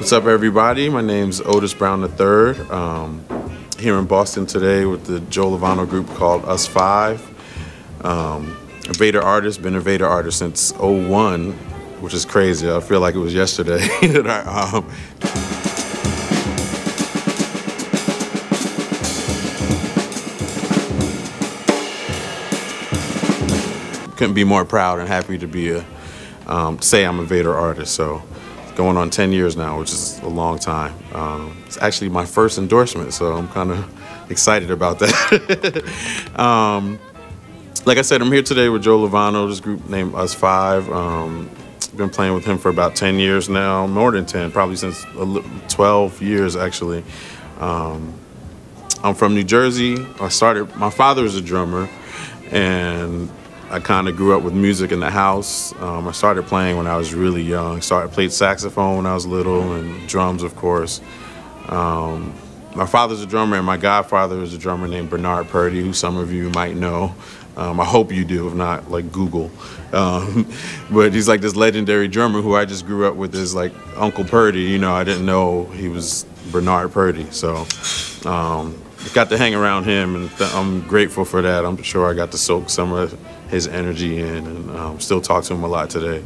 What's up, everybody? My name's Otis Brown III. Here in Boston today with the Joe Lovano group called Us Five. A Vater Artist, been a Vader Artist since '01, which is crazy. I feel like it was yesterday. Couldn't be more proud and happy to be say I'm a Vader Artist. So going on 10 years now, which is a long time. It's actually my first endorsement, so I'm kind of excited about that. Like I said, I'm here today with Joe Lovano, this group named Us Five. Been playing with him for about 10 years now, more than 10, probably since 12 years actually. I'm from New Jersey. My father is a drummer, and I kind of grew up with music in the house. I started playing when I was really young. Played saxophone when I was little, and drums, of course. My father's a drummer, and my godfather is a drummer named Bernard Purdy, who some of you might know. I hope you do, if not, like, Google. But he's like this legendary drummer who I just grew up with as like Uncle Purdy. You know, I didn't know he was Bernard Purdy. So got to hang around him, and I'm grateful for that. I'm sure I got to soak some of his energy in, and still talk to him a lot today.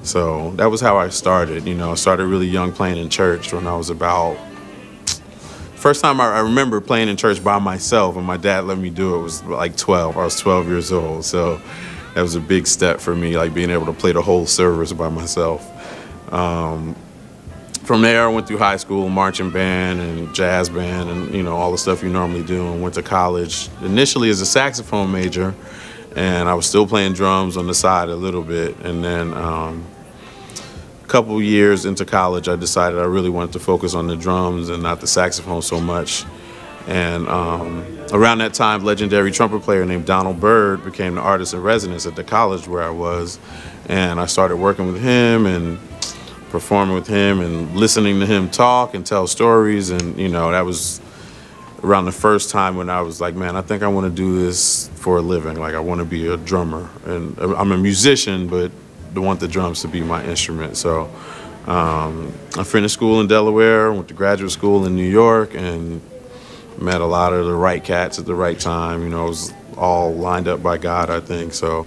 So that was how I started. You know, I started really young, playing in church when I was about, first time I remember playing in church by myself, and my dad let me do it, was like 12. I was 12 years old, so that was a big step for me, like being able to play the whole service by myself. From there, I went through high school, marching band and jazz band, and you know, all the stuff you normally do, and went to college initially as a saxophone major, and I was still playing drums on the side a little bit. And then a couple years into college, I decided I really wanted to focus on the drums and not the saxophone so much. And around that time, legendary trumpet player named Donald Byrd became the artist in residence at the college where I was. And I started working with him and performing with him and listening to him talk and tell stories. And, you know, that was around the first time when I was like, man, I think I want to do this for a living. Like, I want to be a drummer. And I'm a musician, but I want the drums to be my instrument. So I finished school in Delaware, went to graduate school in New York, and met a lot of the right cats at the right time. You know, it was all lined up by God, I think. So.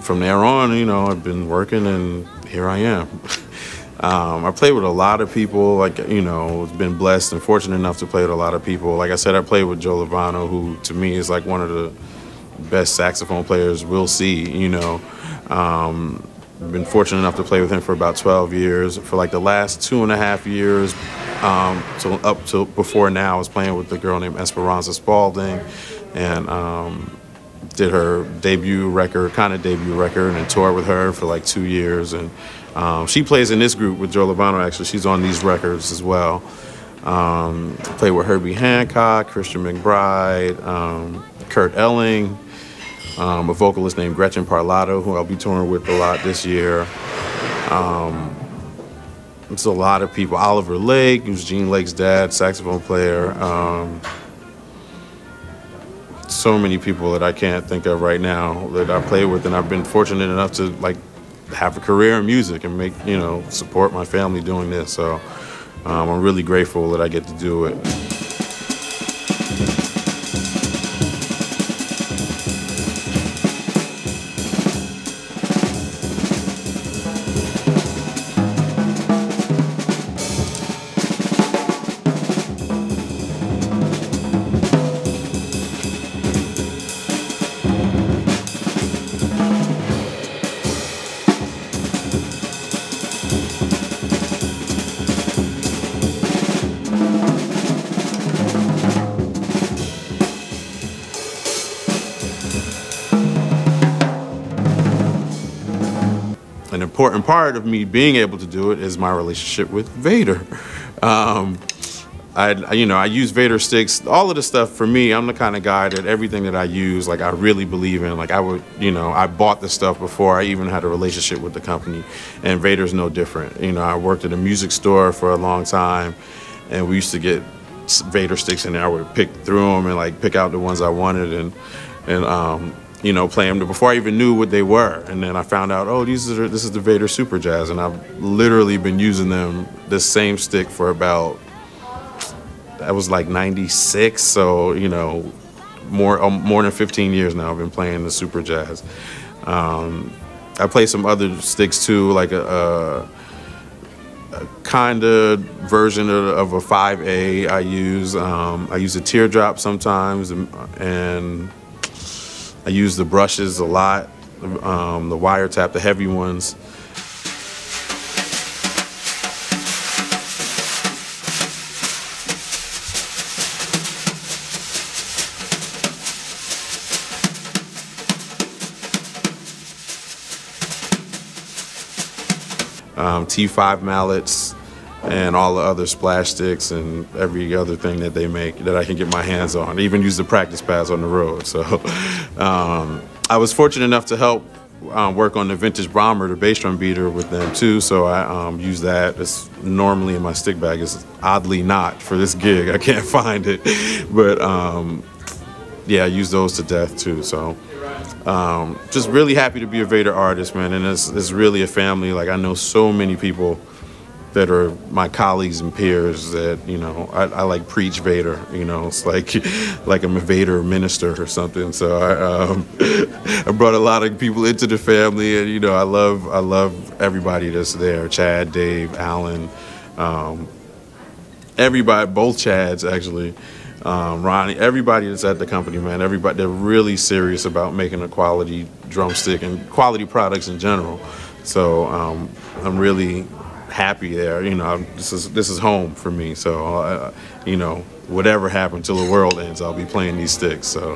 From there on, you know, I've been working, and here I am. I played with a lot of people, like, you know, been blessed and fortunate enough to play with a lot of people. Like I said, I played with Joe Lovano, who to me is like one of the best saxophone players we'll see, you know. I've been fortunate enough to play with him for about 12 years. For like the last 2.5 years, so up to before now, I was playing with a girl named Esperanza Spalding, and did her debut record, and then toured with her for like 2 years. And she plays in this group with Joe Lovano, actually. She's on these records as well. Played with Herbie Hancock, Christian McBride, Kurt Elling, a vocalist named Gretchen Parlato, who I'll be touring with a lot this year. It's a lot of people. Oliver Lake, who's Gene Lake's dad, saxophone player. So many people that I can't think of right now that I play with, and I've been fortunate enough to like have a career in music and make, you know, support my family doing this. So I'm really grateful that I get to do it. important part of me being able to do it is my relationship with Vader. I use Vader sticks, all of the stuff. For me, I'm the kind of guy that everything that I use, like, I really believe in. Like, I bought the stuff before I even had a relationship with the company, and Vader's no different. I worked at a music store for a long time, and we used to get Vader sticks in there. I would pick through them and like pick out the ones I wanted and play them before I even knew what they were. And then I found out, oh, this is the Vader Super Jazz, and I've literally been using this same stick for about, that was like 96, so more than 15 years now I've been playing the Super Jazz. I play some other sticks too, like a kind of version of a 5A I use. I use a teardrop sometimes, and I use the brushes a lot, the wiretap, the heavy ones. T5 mallets and all the other splash sticks and every other thing that they make that I can get my hands on. I even use the practice pads on the road. So I was fortunate enough to help work on the vintage bomber, the bass drum beater, with them too. So I use that. It's normally in my stick bag. It's oddly not for this gig. I can't find it, but yeah, I use those to death too. So just really happy to be a Vader artist, man. And it's really a family. Like, I know so many people that are my colleagues and peers that, I like preach Vader. It's like I'm a Vader minister or something. So I brought a lot of people into the family, and I love everybody that's there. Chad, Dave, Alan, everybody, both Chads actually. Ronnie, everybody that's at the company, man, everybody, they're really serious about making a quality drumstick and quality products in general. So I'm really happy there. This is home for me. So whatever happens till the world ends, I'll be playing these sticks. So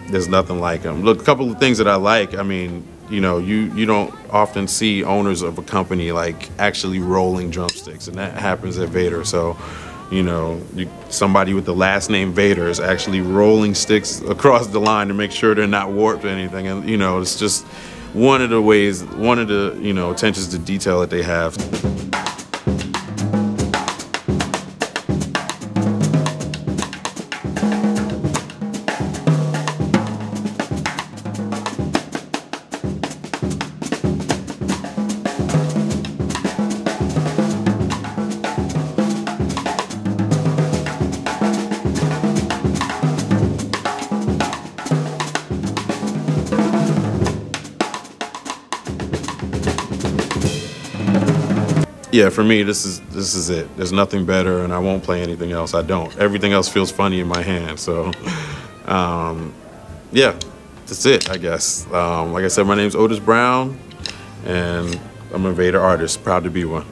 there's nothing like them. Look, a couple of things that I like. I mean, you don't often see owners of a company like actually rolling drumsticks, and that happens at Vader. So somebody with the last name Vader is actually rolling sticks across the line to make sure they're not warped or anything. And, it's just one of the attentions to detail that they have. Yeah, for me, this is it. There's nothing better, and I won't play anything else. I don't. Everything else feels funny in my hand. So, yeah, that's it, I guess. Like I said, my name's Otis Brown, and I'm a Vader artist. Proud to be one.